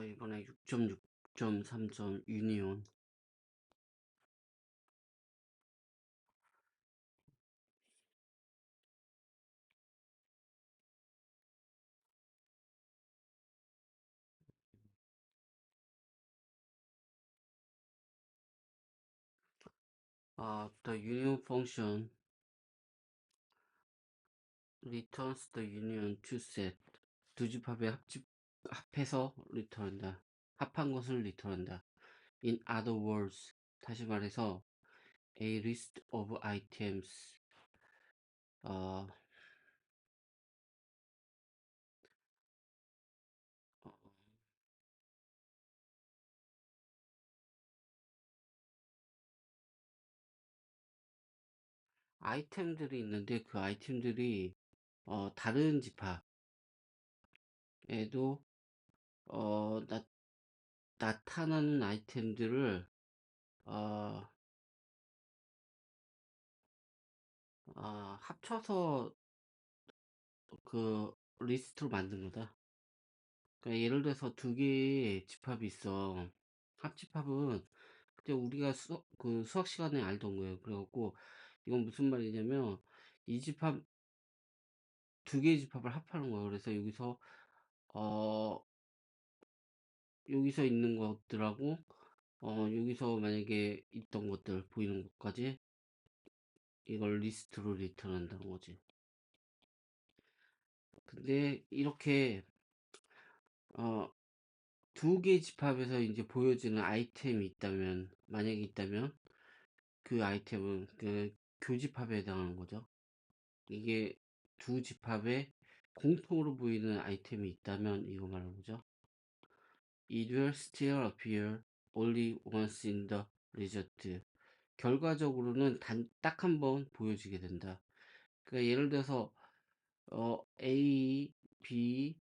이번에 6.6.3점 유니온. The union function returns the union to set. 두 집합의 합해서 return한다. 합한 것을 return한다. In other words, 다시 말해서 a list of items. 어, 어, 아이템들이 있는데 그 아이템들이 다른 집합에도 어, 나타나는 아이템들을 어, 합쳐서 그 리스트로 만든 거다. 그러니까 예를 들어서 두 개의 집합이 있어. 합집합은 그때 우리가 그 수학 시간에 알던 거예요. 그래갖고 이건 무슨 말이냐면 이 집합 두 개의 집합을 합하는 거예요. 그래서 어 여기서 있는 것들하고 여기서 만약에 있던 것들 보이는 것까지 이걸 리스트로 리턴한다는 거지. 근데 이렇게 어 두 개 집합에서 이제 보여지는 아이템이 있다면, 만약에 있다면, 그 아이템은 그 교집합에 해당하는 거죠. 이게 두 집합에 공통으로 보이는 아이템이 있다면, 이거 말하는 거죠. It will still appear only once in the result. 결과적으로는 딱 한 번 보여지게 된다. 그러니까 예를 들어서, A, B,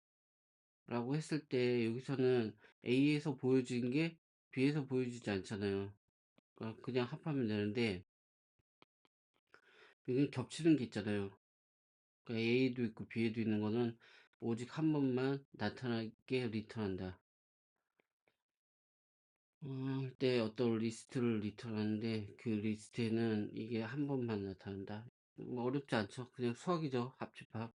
라고 했을 때 여기서는 A에서 보여진 게 B에서 보여지지 않잖아요. 그냥 합하면 되는데 여기 겹치는 게 있잖아요. 그러니까 A도 있고 B에도 있는 거는 오직 한 번만 나타나게 리턴한다. 때 어떤 리스트를 리턴하는데 그 리스트에는 이게 한 번만 나타난다. 뭐 어렵지 않죠. 그냥 수학이죠. 합집합.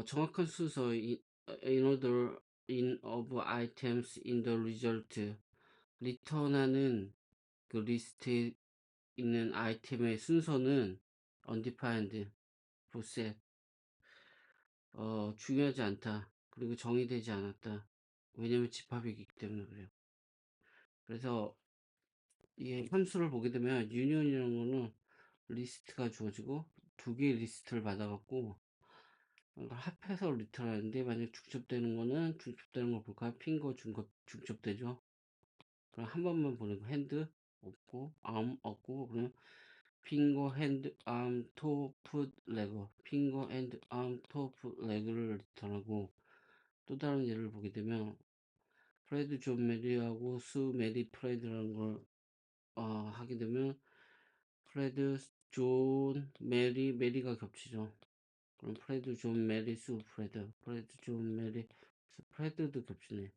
정확한 순서 in order in of items in the result. 리턴하는 그 리스트에 있는 아이템의 순서는 undefined, for 중요하지 않다. 그리고 정의되지 않았다. 왜냐면 집합이기 때문에 그래요. 그래서 이 함수를 보게 되면 유니온이라는 거는 리스트가 주어지고 두 개의 리스트를 받아갖고 이걸 합해서 리턴하는데 만약 중첩되는 거는 중첩되는 걸 볼까요? 핑거 중첩되죠. 그럼 한 번만 보는 거 핸드 없고 arm 없고 그러면 핑거 핸드 arm toe foot leg 핑거 핸드 arm toe foot leg를 리턴하고 또 다른 예를 보게 되면 프레드 존 메리하고 수 메리 프레드라는 걸 하게 되면 프레드 존 메리가 겹치죠. 그럼 프레드 존 메리 수 프레드 존 메리 수 프레드도 겹치네.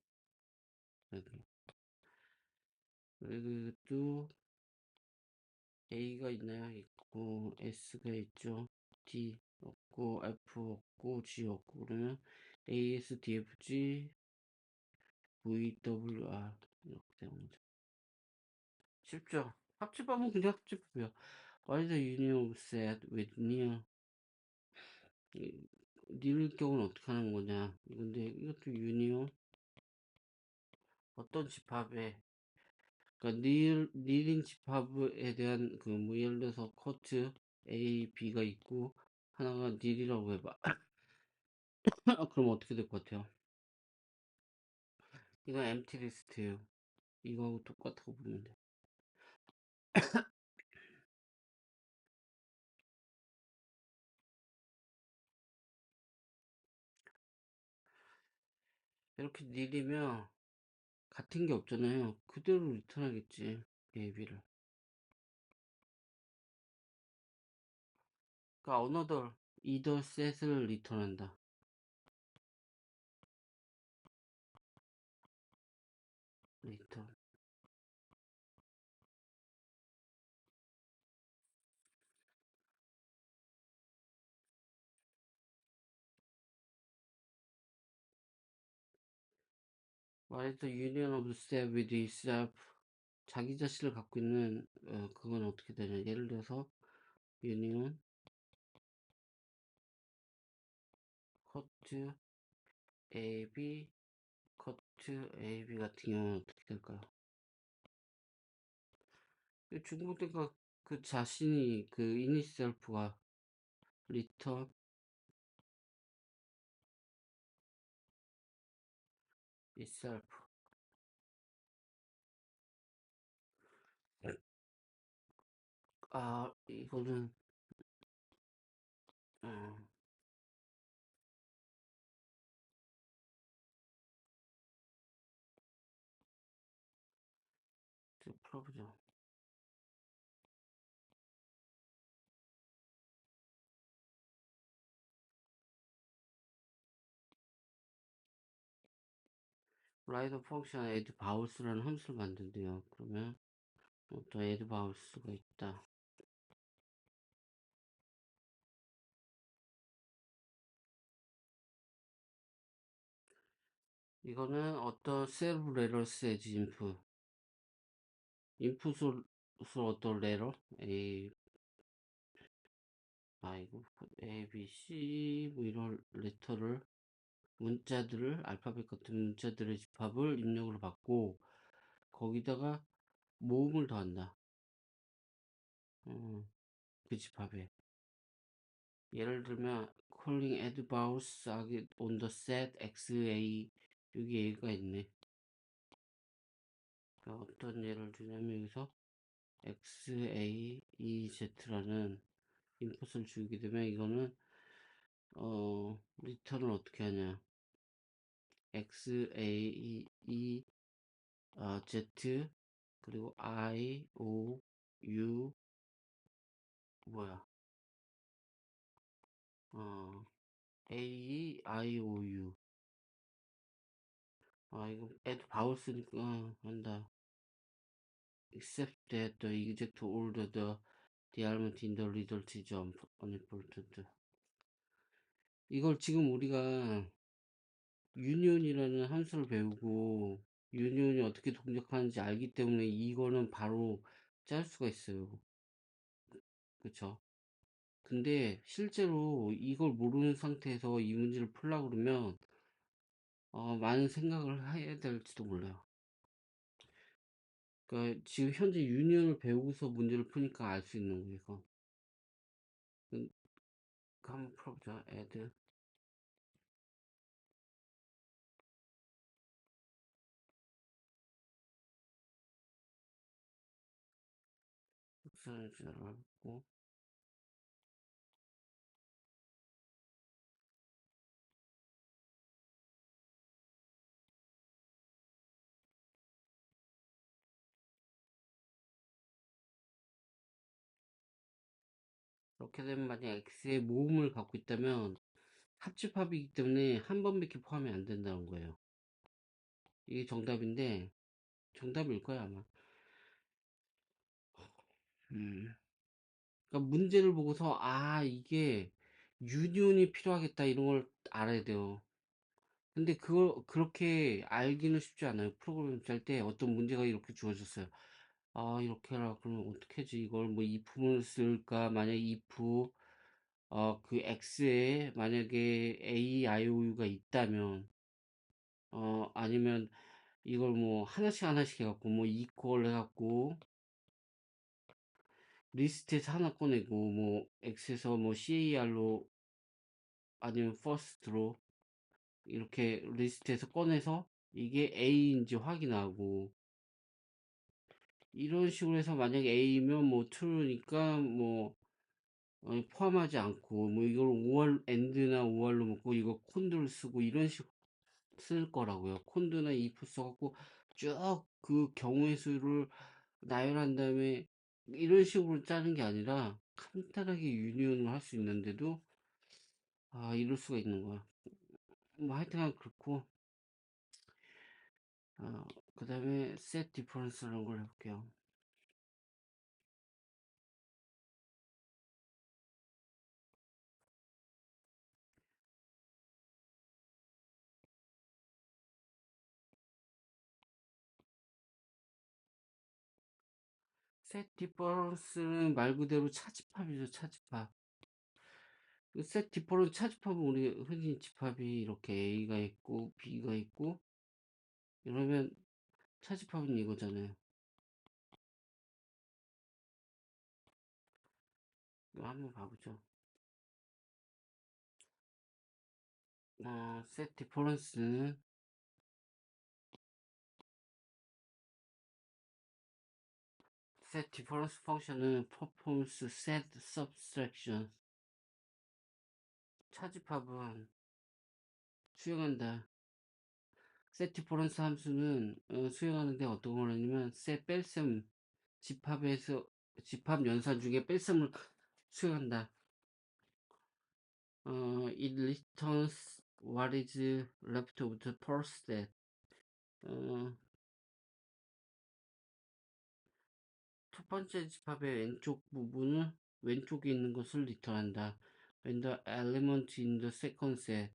그래도 A가 있나요? 있고 S가 있죠. D 없고 F 없고 G 없고 그러면 A, S, D, F, G, V, W, R 이렇게 되는 거죠. 쉽죠? 합집하면 그냥 합집이야. What is the union of set with near? 니을 경우는 어떻게 하는 거냐? 근데 이것도 유니온 어떤 집합에 그러니까 니은 집합에 대한 그 뭐 예를 들어서 코트 A, B가 있고 하나가 닐이라고 해봐. 그럼 어떻게 될 것 같아요? 이건 empty 리스트예요. 이거하고 똑같다고 보면 돼. 이렇게 닐이면 같은 게 없잖아요. 그대로 리턴하겠지. A, B를. 그러니까 another, either set을 리턴한다. 리턴. 말해서 union of self with itself. 자기 자신을 갖고 있는, 그건 어떻게 되냐. 예를 들어서, union, cut, AB, cut, AB 같은 경우는 어떻게 될까요? 중국대가 그 자신이, 그 init self가 return itself. 아, 이거는, 어, 풀어보죠. write 펑션 add vowels라는 함수를 만든대요. 그러면 어떤 add vowels가 있다. 이거는 어떤 self letters as input. 인풋을 어떤 레러? 이거 A, B, C 뭐 이런 레터를 문자들을 알파벳 같은 문자들의 집합을 입력으로 받고 거기다가 모음을 더한다. 그 집합에 예를 들면 calling add vowels on the set XA 여기 A가 있네. 그러니까 어떤 예를 들냐면 여기서 XAEZ라는 인풋을 주게 되면 이거는 리턴을 어떻게 하냐. XAE Z 그리고 IOU 뭐야 AEIOU 이거 add 바울 쓰니까 한다. except that the exact order the element in the result is unimportant. 이걸 지금 우리가 union이라는 함수를 배우고 union이 어떻게 동작하는지 알기 때문에 이거는 바로 짤 수가 있어요. 그쵸? 근데 실제로 이걸 모르는 상태에서 이 문제를 풀려고 그러면 많은 생각을 해야 될지도 몰라요. 그러니까 지금 현재 유니언을 배우고서 문제를 푸니까 알 수 있는 거예요. 이거. 한번 풀어보자. add 흑선을 지나가고 이렇게 되면 만약 x의 모음을 갖고 있다면 합집합이기 때문에 한 번밖에 포함이 안 된다는 거예요. 이게 정답인데 정답일 거야 아마. 그러니까 문제를 보고서 이게 유니온이 필요하겠다 이런 걸 알아야 돼요. 근데 그걸 그렇게 알기는 쉽지 않아요. 프로그램 짤 때 어떤 문제가 이렇게 주어졌어요. 이렇게 하라 그러면 어떻게 하지? 이걸 뭐 if를 쓸까? 만약 if 그 x에 만약에 a, i, o, u가 있다면 아니면 이걸 뭐 하나씩 해갖고 뭐 equal 해갖고 리스트에서 하나 꺼내고 뭐 x에서 뭐 car로 아니면 first로 이렇게 리스트에서 꺼내서 이게 A인지 확인하고 이런 식으로 해서 만약에 A면 뭐 true니까 뭐 포함하지 않고 뭐 이걸 5월 end나 5월로 먹고 이거 콘드를 쓰고 이런 식으로 쓸 거라고요. 콘드나 if 써갖고 쭉 그 경우의 수를 나열한 다음에 이런 식으로 짜는 게 아니라 간단하게 유니온을 할 수 있는데도 이럴 수가 있는 거야. 뭐 하여튼간 그렇고 그 다음에 set difference라는 걸 해볼게요. set difference는 말 그대로 차집합이죠, 차집합. 그 set difference 차집합은 우리 흔히 집합이 이렇게 A가 있고 B가 있고 이러면 차집합은 이거잖아요. 이거 한번 봐보죠. set difference는 set difference 펑션은 performs set subtraction. 차집합은 수행한다. set difference 함수는 수행하는데 어떤 걸 하냐면 set 뺄셈 집합에서 집합 연산 중에 뺄셈을 수행한다. it returns what is left of the first set. 첫 번째 집합의 왼쪽 부분은 왼쪽에 있는 것을 리턴한다. When the element in the second set,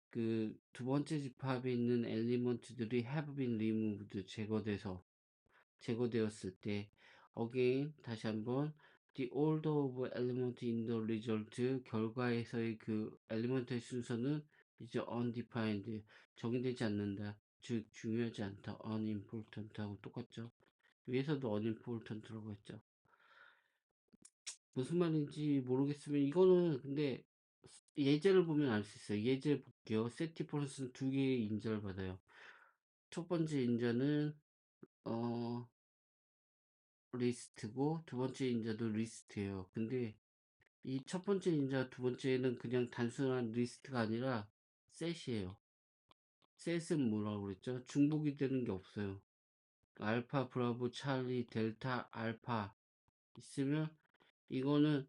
그 두 번째 집합에 있는 엘리먼트들이 have been removed, 제거되었을 때, again 다시 한번 the order of element in the result, 결과에서의 그 엘리먼트의 순서는 이제 undefined, 정의되지 않는다. 즉 중요하지 않다. unimportant하고 똑같죠. 위에서도 unimportant라고 했죠. 무슨 말인지 모르겠으면 이거는 근데 예제를 보면 알 수 있어요. 예제 볼게요. 세티포런스는 두 개의 인자를 받아요. 첫 번째 인자는 리스트고 두 번째 인자도 리스트예요. 근데 이 첫 번째 인자 두 번째는 그냥 단순한 리스트가 아니라 셋이에요. 셋은 뭐라고 그랬죠? 중복이 되는 게 없어요. 알파, 브라보, 찰리, 델타, 알파 있으면 이거는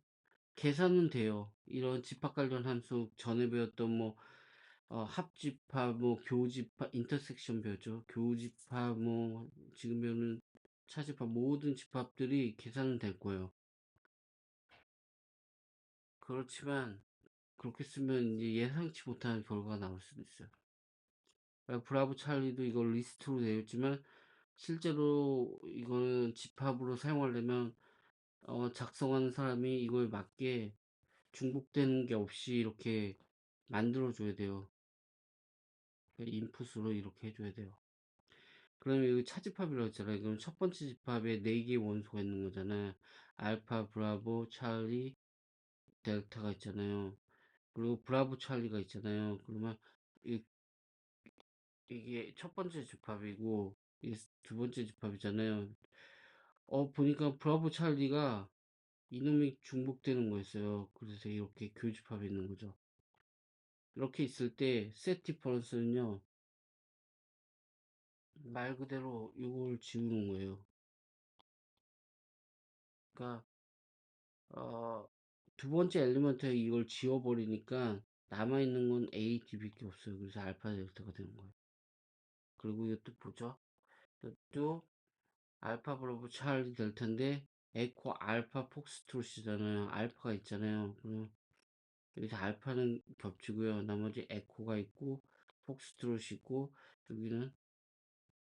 계산은 돼요. 이런 집합 관련 함수 전에 배웠던 뭐 합집합, 뭐 교집합, 인터섹션 배웠죠. 교집합, 뭐 지금 배우는 차집합 모든 집합들이 계산은 될 거예요. 그렇지만 그렇게 쓰면 이제 예상치 못한 결과가 나올 수도 있어요. 브라보 찰리도 이걸 리스트로 되었지만 실제로 이거는 집합으로 사용하려면 작성하는 사람이 이걸 맞게 중복되는 게 없이 이렇게 만들어 줘야 돼요. 인풋으로 이렇게 해줘야 돼요. 그러면 이거 차집합이라고 했잖아요. 그럼 첫 번째 집합에 4개의 원소가 있는 거잖아요. 알파, 브라보, 찰리, 델타가 있잖아요. 그리고 브라보, 찰리가 있잖아요. 그러면 이, 이게 첫 번째 집합이고 이게 두 번째 집합이잖아요. 보니까 브라보, 찰리가 이놈이 중복되는 거였어요. 그래서 이렇게 교집합이 있는 거죠. 이렇게 있을 때 세티퍼런스는요 말 그대로 이걸 지우는 거예요. 그러니까 두 번째 엘리먼트에 이걸 지워버리니까 남아있는 건 A, D밖에 없어요. 그래서 알파 델타가 되는 거예요. 그리고 이것도 보죠. 이것도 알파 브라보 찰리 델타인데 에코 알파 폭스트롯이잖아요. 알파가 있잖아요. 그럼 여기서 알파는 겹치고요. 나머지 에코가 있고 폭스트롯이 있고 여기는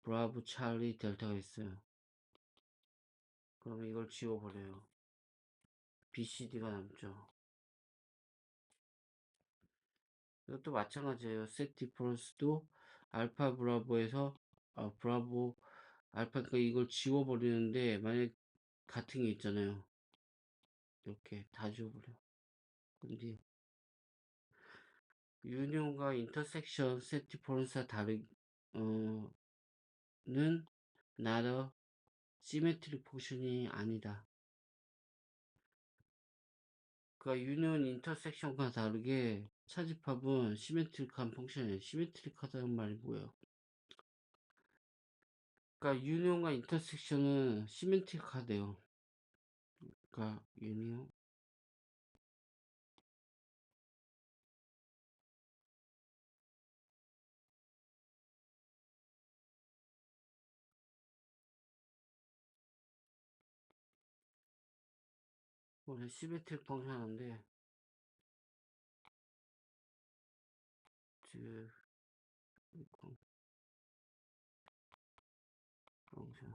브라보 찰리 델타가 있어요. 그러면 이걸 지워버려요. BCD가 남죠. 이것도 마찬가지예요. set difference도 알파 브라보에서 브라보 알파 그러니까 이걸 지워버리는데 만약 같은 게 있잖아요. 이렇게 다 지워버려. 근데 유니온과 인터섹션 set difference가 는 not a symmetric 포션이 아니다. 그러니까 유니온 인터섹션과 다르게 차집합은 시메트릭한 펑션이에요. 시메트릭하다는 말이 뭐예요? 그러니까 유니온과 인터섹션은 시메트릭하대요. 그러니까 유니온 원래 시메트릭 펑션인데 즉 펑션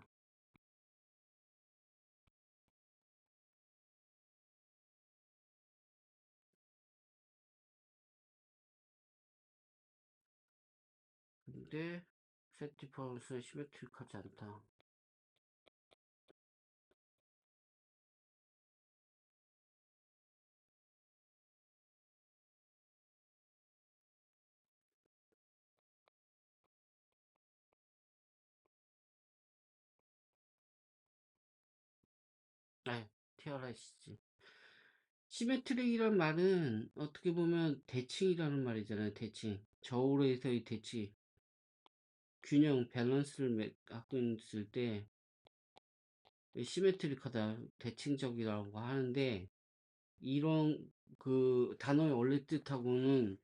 근데 셋 디퍼런스는 시메트릭하지 않다. 네, TRIC지. 시메트릭이란 말은 어떻게 보면 대칭이라는 말이잖아요. 대칭. 저울에서의 대칭. 균형, 밸런스를 갖고 있을 때 시메트릭하다, 대칭적이라고 하는데 이런 그 단어의 원래 뜻하고는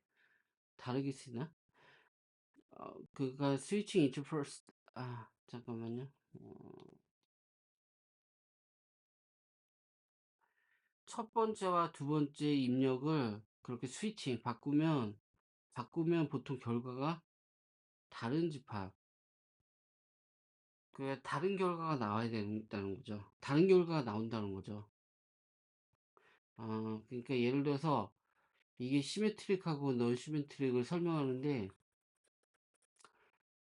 다르게 쓰나? 그가 스위칭 into first 잠깐만요. 첫 번째와 두 번째 입력을 그렇게 스위칭 바꾸면 보통 결과가 다른 집합, 그 다른 결과가 나와야 된다는 거죠. 다른 결과가 나온다는 거죠. 그러니까 예를 들어서 이게 시메트릭하고 넌 시메트릭을 설명하는데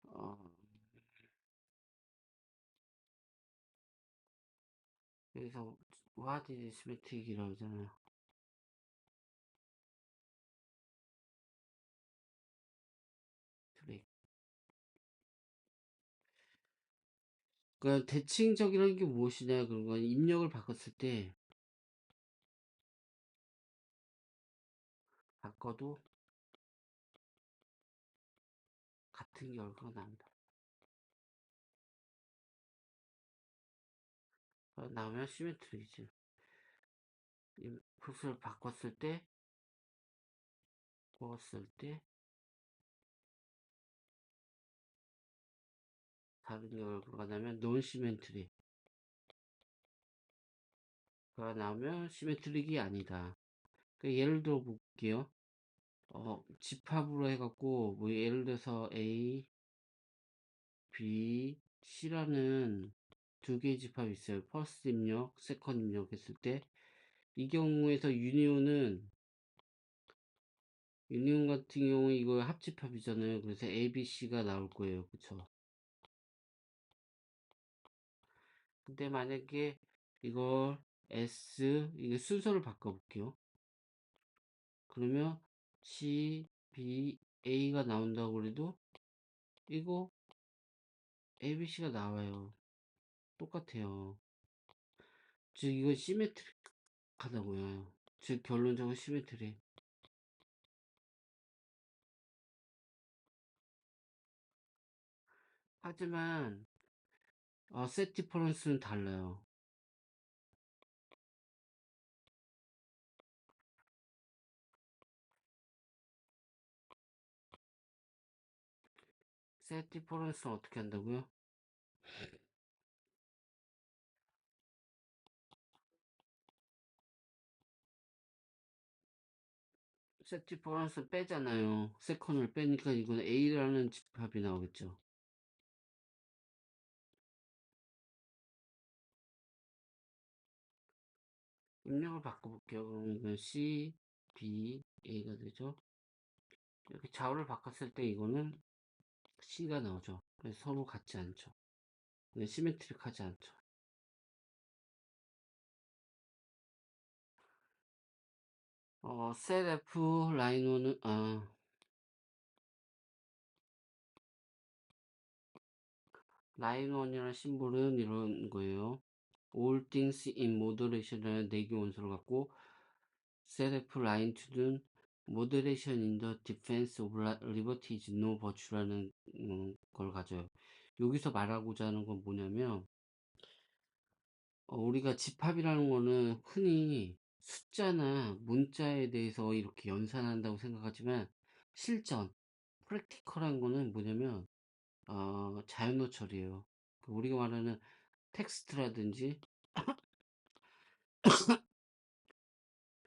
어, 그래서 what is symmetric이라고 하잖아요. 트릭. 그러니까 대칭적이라는 게 무엇이냐 그런 건 입력을 바꿨을 때 바꿔도 같은 결과가 나온다. 나오면 시메트릭이지. 인풋을 바꿨을 때 구웠을 때 다른 결과가 나면 논 시메트릭. 가 나오면 시메트릭이 아니다. 그러니까 예를 들어 볼게요. 집합으로 해갖고 뭐 예를 들어서 A, B, C라는 두 개의 집합이 있어요. 퍼스트 입력, 세컨 입력 했을 때 이 경우에서 유니온 같은 경우에 이거 합집합이잖아요. 그래서 A, B, C가 나올 거예요. 그쵸? 근데 만약에 이걸 이게 순서를 바꿔볼게요. 그러면 C, B, A가 나온다고 그래도 이거 A, B, C가 나와요. 똑같아요. 즉 이건 시메트릭하다고요. 즉 결론적으로 시메트릭. 하지만 셋 디퍼런스는 달라요. 셋 디퍼런스는 어떻게 한다고요? 셋 디퍼런스 빼잖아요. 세컨을 빼니까 이건 A라는 집합이 나오겠죠. 입력을 바꿔볼게요. 그럼 이건 C, B, A가 되죠. 이렇게 좌우를 바꿨을 때 이거는 C가 나오죠. 그래서 서로 같지 않죠. 시메트릭하지 않죠. 셀 F 라인 1은 라인 1이라는 심볼은 이런 거예요. All things in moderation이라는 4개 원소를 갖고 셀 F 라인 2는 moderation in the defense of liberty is no virtue라는 걸 가져요. 여기서 말하고자 하는 건 뭐냐면 우리가 집합이라는 거는 흔히 숫자나 문자에 대해서 이렇게 연산한다고 생각하지만 실전, 프랙티컬한 거는 뭐냐면 자연어 처리예요. 우리가 말하는 텍스트라든지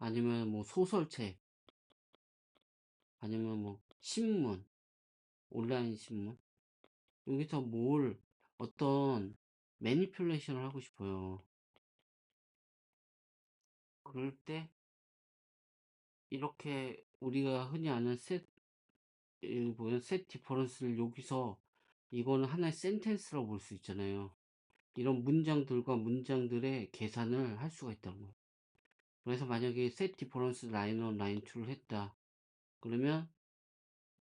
아니면 뭐 소설책, 아니면 뭐 신문, 온라인 신문. 여기서 어떤 매니플레이션을 하고 싶어요. 그럴 때 이렇게 우리가 흔히 아는 셋 디퍼런스를 여기서 이거는 하나의 센텐스라고 볼 수 있잖아요. 이런 문장들과 문장들의 계산을 할 수가 있다는 거예요. 그래서 만약에 셋 디퍼런스 라인 1, 라인 2를 했다. 그러면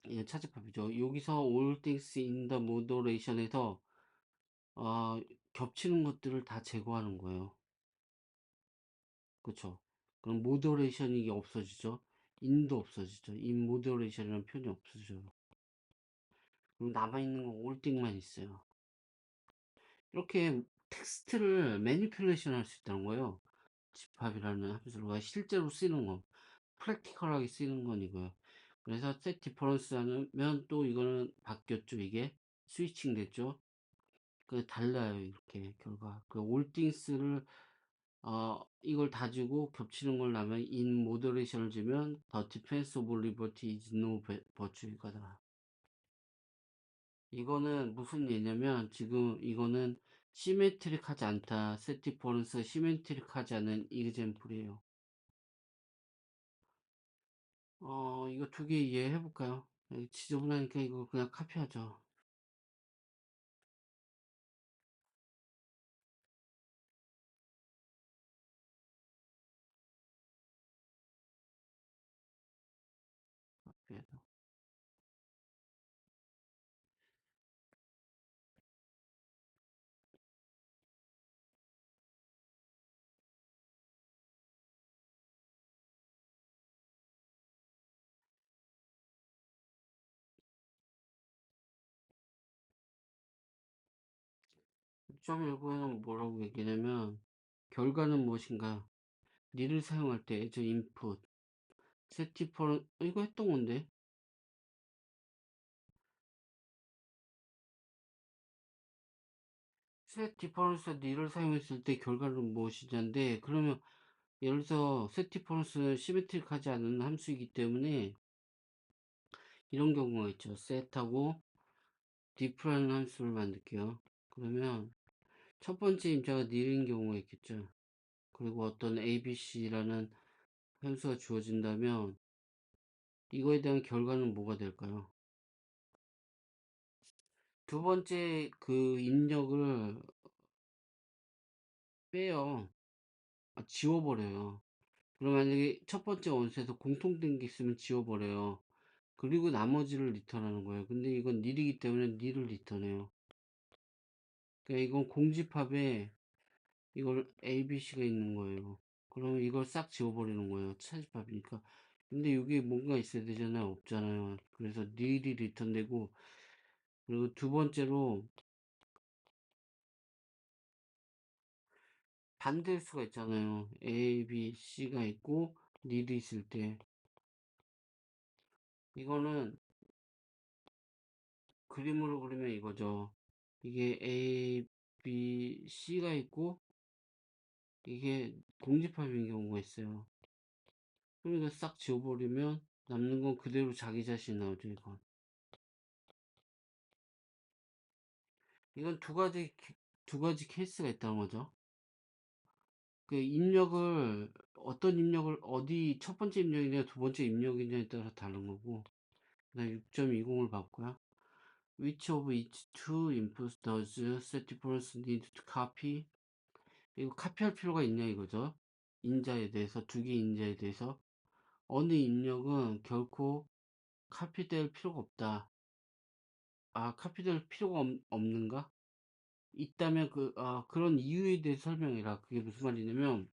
이건 차집합이죠. 여기서 all things in the moderation에서 겹치는 것들을 다 제거하는 거예요. 그쵸? 그럼 모더레이션이 없어지죠. 인도 없어지죠. 인 모더레이션이라는 표현이 없어져요. 그럼 남아있는 건 올띵만 있어요. 이렇게 텍스트를 매니플레이션 할 수 있다는 거예요. 집합이라는 함수가 실제로 쓰이는 거, 프랙티컬하게 쓰이는 건 이거예요. 그래서 set difference 하면 또 이거는 바뀌었죠. 이게 스위칭 됐죠. 그 달라요. 이렇게 결과. 그 all things를 이걸 다 주고 겹치는 걸 나면 in moderation을 주면 the defense of liberty is no virtue가. 이거는 무슨 예냐면 지금 이거는 시메트릭하지 않다. set difference 시메트릭하지 않은 이그젬플이에요. 이거 두 개 이해해 볼까요? 지저분하니까 이거 그냥 카피하죠. 카피해서. 점 1부에는 뭐라고 얘기냐면 결과는 무엇인가? 니를 사용할 때 as input set difference 이거 했던 건데 set difference 니를 사용했을 때 결과는 무엇이냐인데 그러면 예를 들어서 set difference는 시메트릭하지 않은 함수이기 때문에 이런 경우가 있죠. set하고 diff라는 함수를 만들게요. 그러면 첫 번째 임자가 nil인 경우가 있겠죠. 그리고 어떤 abc라는 함수가 주어진다면 이거에 대한 결과는 뭐가 될까요? 두 번째 그 입력을 빼요. 지워버려요. 그럼 만약에 첫 번째 원소에서 공통된 게 있으면 지워버려요. 그리고 나머지를 리턴하는 거예요. 근데 이건 nil이기 때문에 nil을 리턴해요. 그러니까 이건 공집합에 이걸 ABC가 있는 거예요. 그러면 이걸 싹 지워버리는 거예요. 차집합이니까. 근데 여기 뭔가 있어야 되잖아요. 없잖아요. 그래서 nil이 리턴되고 그리고 두 번째로 반대일 수가 있잖아요. A, B, C가 있고 nil이 있을 때 이거는 그림으로 그리면 이거죠. 이게 A, B, C가 있고 이게 공집합인 경우가 있어요. 그럼 이거 싹 지워버리면 남는 건 그대로 자기 자신 나오죠. 이건 두 가지 케이스가 있다는 거죠. 그 입력을 어떤 입력을 어디 첫 번째 입력이냐 두 번째 입력이냐에 따라 다른 거고. 그다음 6.20을 봤고요. Which of each two inputs does set difference need to copy? 이거 카피할 필요가 있냐 이거죠. 인자에 대해서 두 개 인자에 대해서 어느 입력은 결코 카피될 필요가 없다. 카피될 필요가 없는가? 있다면 그런 이유에 대해 설명해라. 그게 무슨 말이냐면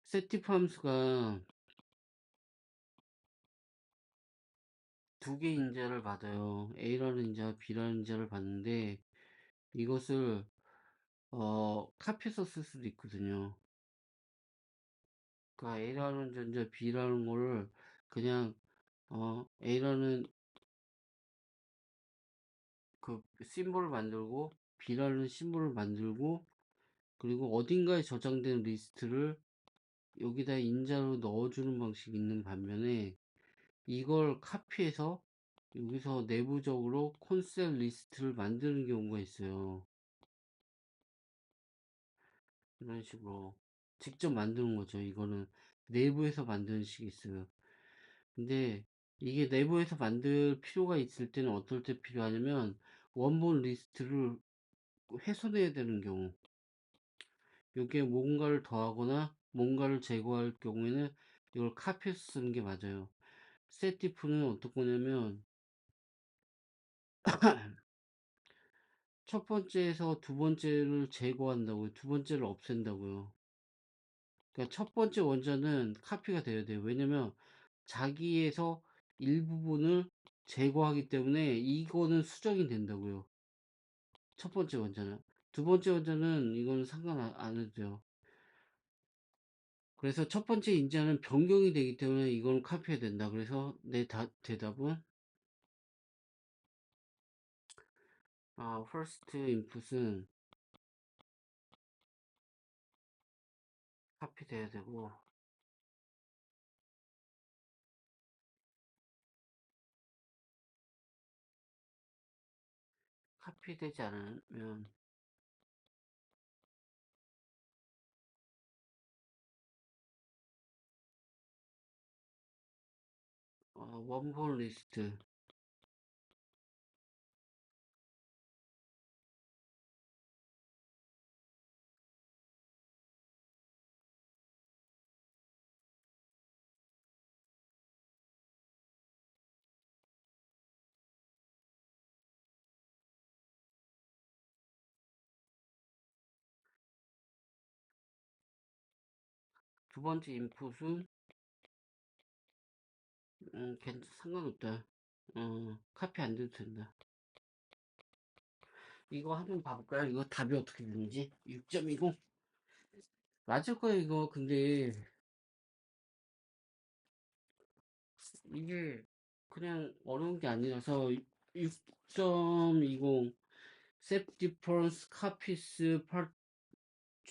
세티프 함수가 두 개 인자를 받아요. A라는 인자, B라는 인자를 받는데 이것을 카피해서 쓸 수도 있거든요. 그러니까 A라는 전자, B라는 거를 그냥 A라는 그 심볼을 만들고 B라는 심볼을 만들고 그리고 어딘가에 저장된 리스트를 여기다 인자로 넣어주는 방식이 있는 반면에 이걸 카피해서 여기서 내부적으로 콘셉트 리스트를 만드는 경우가 있어요. 이런 식으로 직접 만드는 거죠. 이거는 내부에서 만드는 식이 있어요. 근데 이게 내부에서 만들 필요가 있을 때는 어떨 때 필요하냐면 원본 리스트를 훼손해야 되는 경우, 여기에 뭔가를 더하거나 뭔가를 제거할 경우에는 이걸 카피해서 쓰는 게 맞아요. setDiff는 어떤 거냐면 첫 번째에서 두 번째를 제거한다고요. 두 번째를 없앤다고요. 그러니까 첫 번째 원자는 카피가 돼야 돼요. 왜냐면 자기에서 일부분을 제거하기 때문에 이거는 수정이 된다고요. 첫 번째 원자는. 두 번째 원자는 이거는 상관 안 해도 돼요. 그래서 첫 번째 인자는 변경이 되기 때문에 이거는 카피해야 된다. 그래서 내 대답은 first input은 카피돼야 되고 카피되지 않으면 원본 리스트 두 번째 인풋은 상관없다. 카피 안 돼도 된다. 이거 한번 봐볼까요? 이거 답이 어떻게 되는지. 6.20 맞을 거예요 이거. 근데 이게 그냥 어려운 게 아니라서 6.20 set difference copies part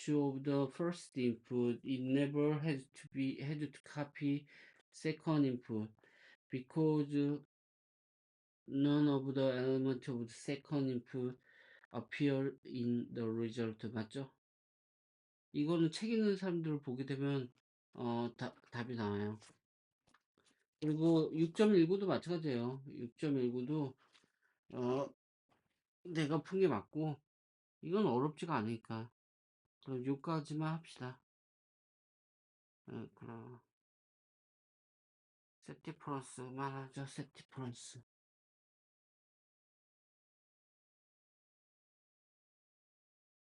of the first input. It never had to copy second input because none of the elements of the second input appear in the result. 맞죠? 이거는 책 읽는 사람들을 보게 되면 답이 나와요. 그리고 6.19도 마찬가지예요. 6.19도 내가 푼 게 맞고 이건 어렵지가 않으니까 그럼 여기까지만 합시다. 그럼 세티프런스만 하죠. 세티프런스.